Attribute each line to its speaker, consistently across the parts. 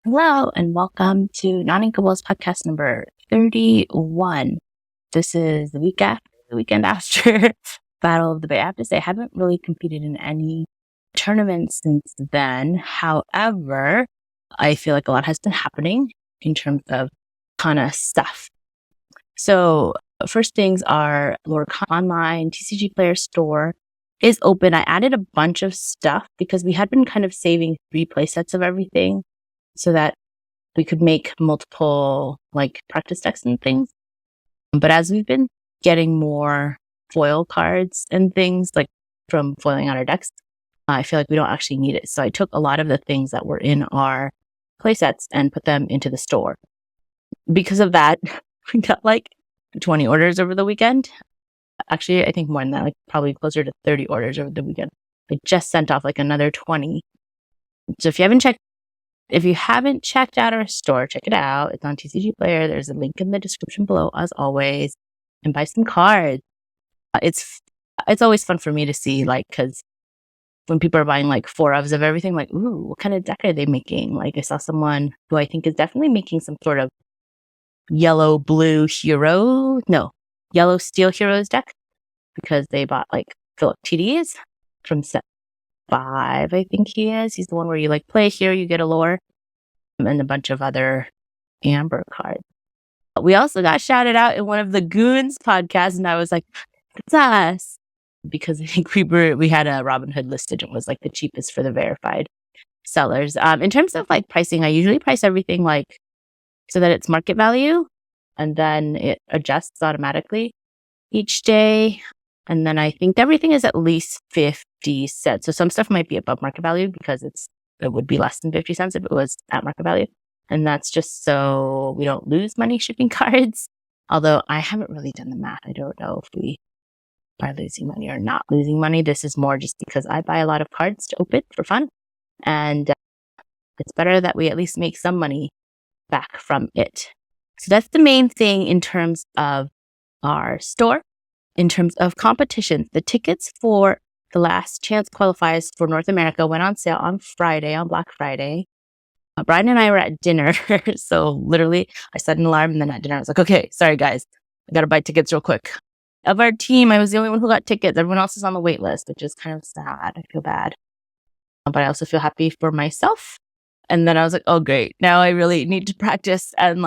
Speaker 1: Hello and welcome to Noninkables podcast number 31. This is the weekend after Battle of the Bay. I have to say, I haven't really competed in any tournaments since then. However, I feel like a lot has been happening in terms of kind of stuff. So first things are Lord Online TCG Player Store is open. I added a bunch of stuff because we had been kind of saving 3 play sets of everything so that we could make multiple practice decks and things. But as we've been getting more foil cards and things from foiling out our decks, I feel like we don't actually need it. So I took a lot of the things that were in our playsets and put them into the store. Because of that, we got 20 orders over the weekend. Actually, I think more than that, probably closer to 30 orders over the weekend. I just sent off another 20. So if you haven't checked out our store, check it out. It's on TCG Player. There's a link in the description below, as always. And buy some cards. It's always fun for me to see, because when people are buying 4 ofs of everything, ooh, what kind of deck are they making? I saw someone who I think is definitely making some sort of yellow steel heroes deck, because they bought Philip TDs from set 5, I think he is. He's the one where you play a hero, you get a lore, and a bunch of other Amber cards. We also got shouted out in one of the Goons podcasts, and I was like, it's us. Because I think we had a Robinhood listed. It was the cheapest for the verified sellers. In terms of pricing, I usually price everything so that it's market value, and then it adjusts automatically each day. And then I think everything is at least 50 cents. So some stuff might be above market value because it would be less than 50 cents if it was at market value. And that's just so we don't lose money shipping cards. Although I haven't really done the math. I don't know if we are losing money or not losing money. This is more just because I buy a lot of cards to open for fun. And it's better that we at least make some money back from it. So that's the main thing in terms of our store. In terms of competitions, the tickets for the last chance qualifiers for North America went on sale on Black Friday. Brian and I were at dinner. So literally I set an alarm, and then at dinner I was like, okay, sorry guys, I got to buy tickets real quick. Of our team, I was the only one who got tickets. Everyone else is on the wait list, which is kind of sad. I feel bad. But I also feel happy for myself. And then I was like, oh, great. Now I really need to practice. And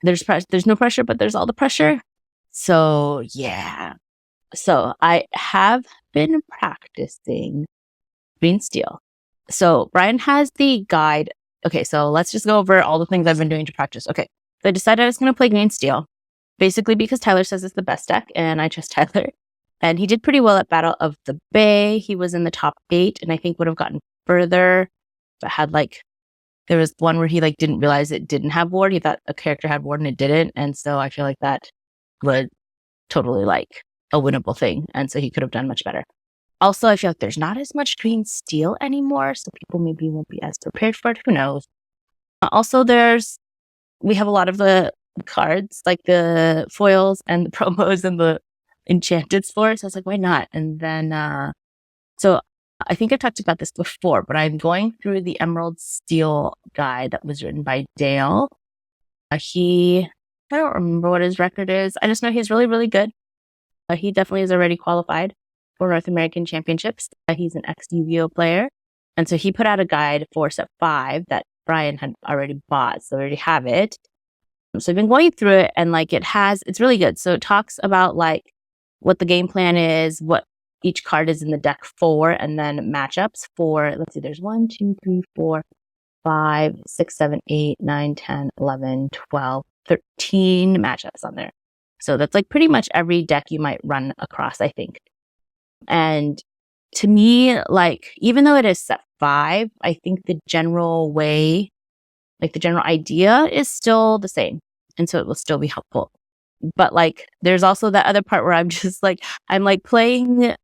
Speaker 1: there's no pressure, but there's all the pressure. So yeah. So I have been practicing green steel. So Brian has the guide. Okay, so let's just go over all the things I've been doing to practice. Okay, so I decided I was going to play green steel. Basically because Tyler says it's the best deck, and I trust Tyler. And he did pretty well at Battle of the Bay. He was in the top 8, and I think would have gotten further, but had there was one where he didn't realize it didn't have ward. He thought a character had ward and it didn't. And so I feel like that would totally a winnable thing. And so he could have done much better. Also, I feel like there's not as much green steel anymore, so people maybe won't be as prepared for it. Who knows? Also, we have a lot of the cards, the foils and the promos and the enchanted floor. So I was like, why not? And then, so I think I've talked about this before, but I'm going through the Emerald Steel guide that was written by Dale. I don't remember what his record is. I just know he's really, really good. He definitely is already qualified for North American Championships. He's an ex-UVO player. And so he put out a guide for set 5 that Brian had already bought. So I already have it. So I've been going through it, and it's really good. So it talks about what the game plan is, what each card is in the deck for, and then matchups for, let's see, there's 1, 2, 3, 4, 5, 6, 7, 8, 9, 10, 11, 12, 13 matchups on there. So that's pretty much every deck you might run across, I think. And to me, even though it is set 5, I think the general way, the general idea is still the same. And so it will still be helpful. But there's also that other part where I'm just I'm playing.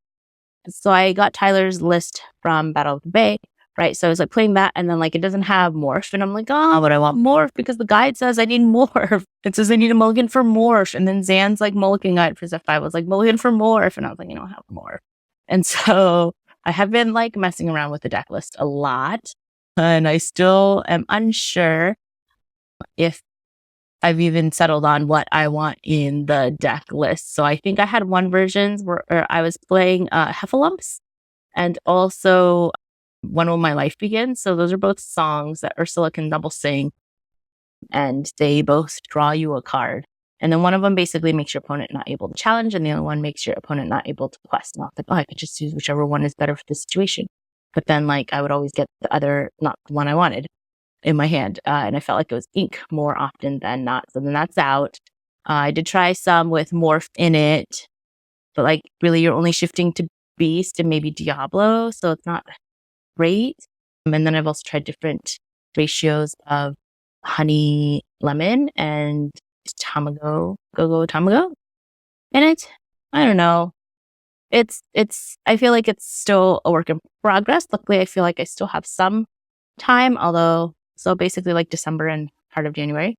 Speaker 1: So I got Tyler's list from Battle of the Bay, right? So I was playing that, and then it doesn't have morph, and I'm oh, but I want morph because the guide says I need morph. It says I need a mulligan for morph, and then Zan's mulligan guide for set 5 was mulligan for morph, and I was I don't have morph. And so I have been messing around with the deck list a lot. And I still am unsure if I've even settled on what I want in the deck list. So I think I had one version where I was playing Heffalumps and also When Will My Life Begin. So those are both songs that Ursula can double sing, and they both draw you a card. And then one of them basically makes your opponent not able to challenge, and the other one makes your opponent not able to quest. And I was like, oh, I could just use whichever one is better for the situation. But then, like, I would always get the other, not the one I wanted, in my hand. And I felt like it was ink more often than not. So then that's out. I did try some with Morph in it, but like, really, you're only shifting to Beast and maybe Diablo. So it's not great. And then I've also tried different ratios of honey lemon and Tamago in it. I don't know. I feel like it's still a work in progress. Luckily, I feel like I still have some time, so basically like December and part of January.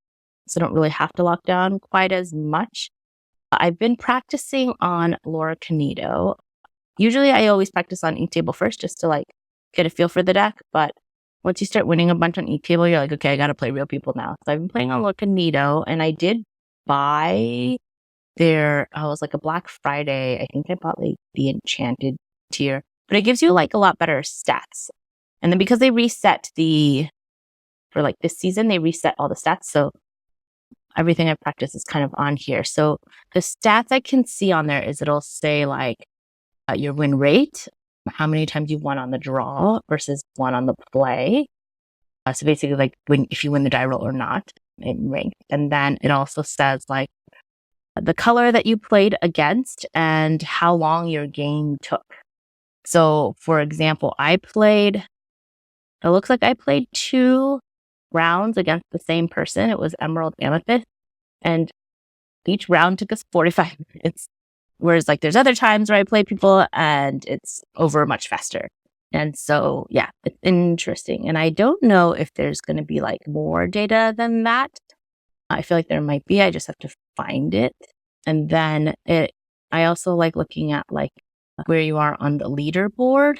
Speaker 1: So I don't really have to lock down quite as much. I've been practicing on Laura Canito. Usually I always practice on Inktable first just to like get a feel for the deck. But once you start winning a bunch on Inktable, you're like, okay, I got to play real people now. So I've been playing on Laura Canito, and I did buy I was like a Black Friday. I think I bought like the Enchanted tier, but it gives you like a lot better stats. And then because they reset for like this season, they reset all the stats. So everything I practice is kind of on here. So the stats I can see on there is it'll say like your win rate, how many times you've won on the draw versus won on the play. So basically like if you win the die roll or not in ranked. And then it also says like the color that you played against and how long your game took. So for example, it looks like I played 2 rounds against the same person. It was Emerald Amethyst, and each round took us 45 minutes. Whereas like there's other times where I play people and it's over much faster. And so, yeah, it's interesting. And I don't know if there's going to be like more data than that. I feel like there might be. I just have to find it. And then I also like looking at like where you are on the leaderboard.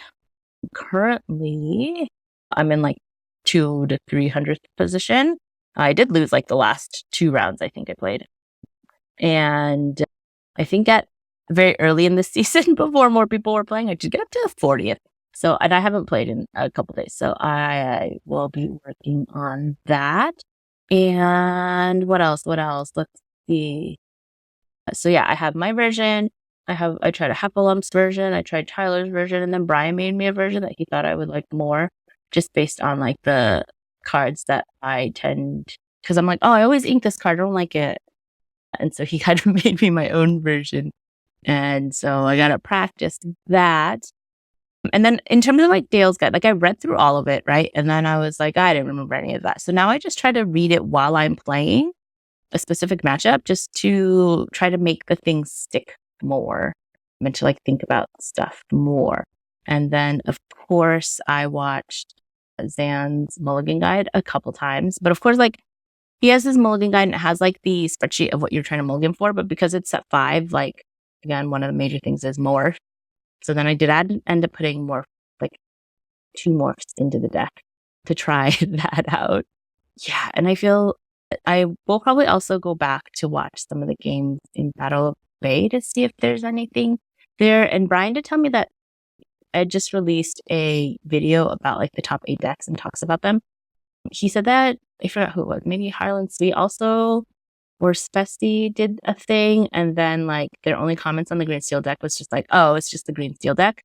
Speaker 1: Currently, I'm in like 2 to 300th position. I did lose like the last 2 rounds I think I played. And I think at very early in the season, before more people were playing, I did get up to 40th. So, and I haven't played in a couple days. So I will be working on that. And what else? Let's see. So yeah, I have my version. I tried a Heffalumps version. I tried Tyler's version, and then Brian made me a version that he thought I would like more, just based on like the cards that I tend, because I'm like, oh, I always ink this card. I don't like it. And so he kind of made me my own version. And so I got to practice that. And then in terms of like Dale's guide, like I read through all of it, right? And then I was like, I didn't remember any of that. So now I just try to read it while I'm playing a specific matchup, just to try to make the things stick more and to like think about stuff more. And then of course I watched Zan's Mulligan guide a couple times, but of course like he has his Mulligan guide and it has like the spreadsheet of what you're trying to mulligan for, but because it's at 5, like again, one of the major things is morph. So then I did end up putting morph, like 2 morphs into the deck to try that out. Yeah, and I feel I will probably also go back to watch some of the games in Battle of Bay to see if there's anything there. And Brian did tell me that I just released a video about like the top 8 decks and talks about them. He said that, I forgot who it was, maybe Harlan Sweet also, or Spesty did a thing. And then like their only comments on the Green Steel deck was just like, oh, it's just the Green Steel deck.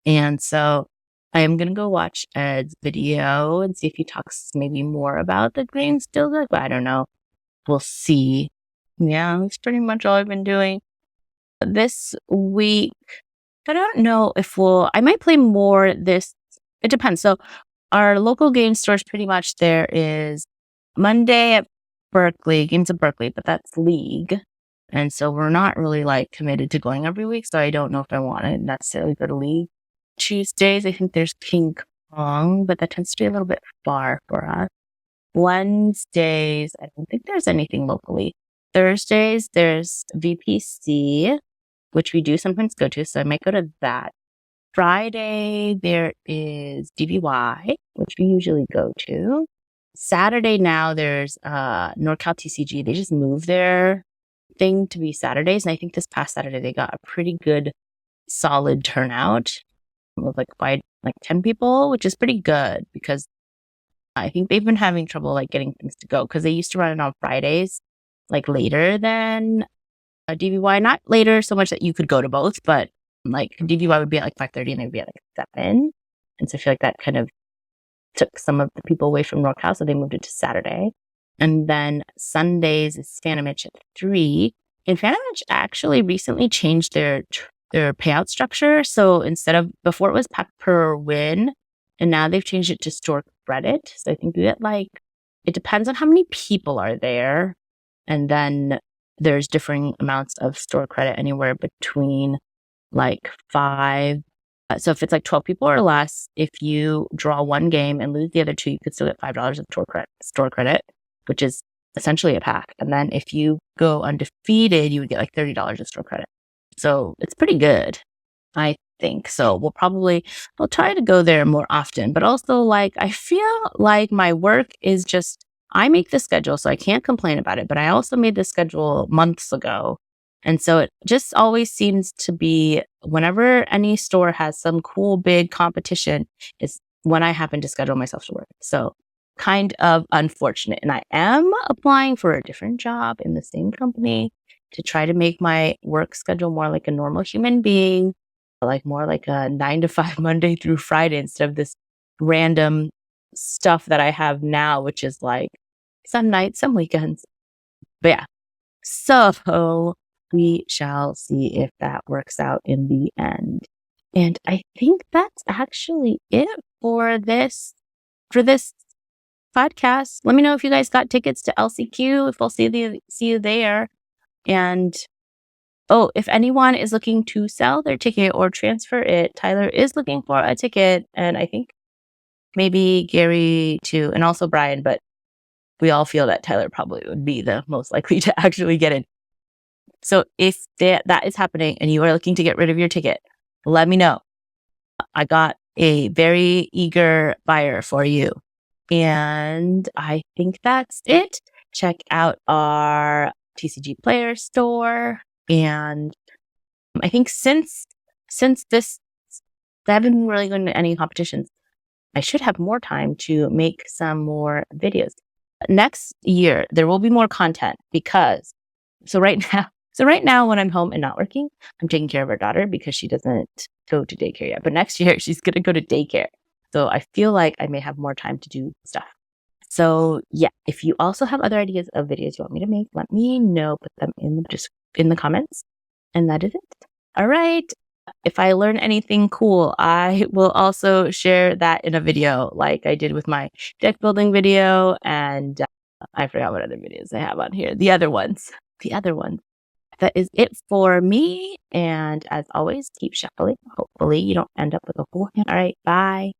Speaker 1: And so I am going to go watch Ed's video and see if he talks maybe more about the Green Steel deck, but I don't know. We'll see. Yeah, that's pretty much all I've been doing this week. I don't know if I might play more it depends. So our local game stores, pretty much there is Monday at Berkeley, Games of Berkeley, but that's League. And so we're not really like committed to going every week. So I don't know if I want to necessarily go to League. Tuesdays, I think there's King Kong, but that tends to be a little bit far for us. Wednesdays, I don't think there's anything locally. Thursdays, there's VPC, which we do sometimes go to. So I might go to that. Friday, there is DVY, which we usually go to. Saturday now there's NorCal TCG. They just moved their thing to be Saturdays, and I think this past Saturday they got a pretty good solid turnout with like 10 people, which is pretty good because I think they've been having trouble like getting things to go because they used to run it on Fridays, like later than DVY. Not later so much that you could go to both, but like DVY would be at like 5:30 and they'd be at like 7. And so I feel like that kind of took some of the people away from NorCal, so they moved it to Saturday. And then Sundays is Fanimich at 3. And Fanimich actually recently changed their payout structure. So instead of, before it was pack per win, and now they've changed it to store credit. So I think you get like, it depends on how many people are there. And then there's differing amounts of store credit, anywhere between like 5. So if it's like 12 people or less, if you draw one game and lose the other 2, you could still get $5 of store credit, which is essentially a pack. And then if you go undefeated, you would get like $30 of store credit. So it's pretty good, I think. So we'll try to go there more often. But also, like, I feel like my work is just, I make the schedule, so I can't complain about it. But I also made the schedule months ago. And so it just always seems to be whenever any store has some cool big competition is when I happen to schedule myself to work. So kind of unfortunate. And I am applying for a different job in the same company to try to make my work schedule more like a normal human being, like more like a 9 to 5 Monday through Friday instead of this random stuff that I have now, which is like some nights, some weekends. But yeah, so we shall see if that works out in the end. And I think that's actually it for this podcast. Let me know if you guys got tickets to LCQ, if I'll see you there. And if anyone is looking to sell their ticket or transfer it, Tyler is looking for a ticket, and I think maybe Gary too, and also Brian, but we all feel that Tyler probably would be the most likely to actually get in. So if that is happening and you are looking to get rid of your ticket, let me know. I got a very eager buyer for you. And I think that's it. Check out our TCG player store. And I think since this, I haven't been really going to any competitions, I should have more time to make some more videos. Next year, there will be more content because, so right now when I'm home and not working, I'm taking care of our daughter because she doesn't go to daycare yet. But next year, she's going to go to daycare. So I feel like I may have more time to do stuff. So yeah, if you also have other ideas of videos you want me to make, let me know. Put them in the comments. And that is it. All right. If I learn anything cool, I will also share that in a video like I did with my deck building video. And I forgot what other videos I have on here. The other ones. That is it for me. And as always, keep shuffling. Hopefully you don't end up with a full hand. All right. Bye.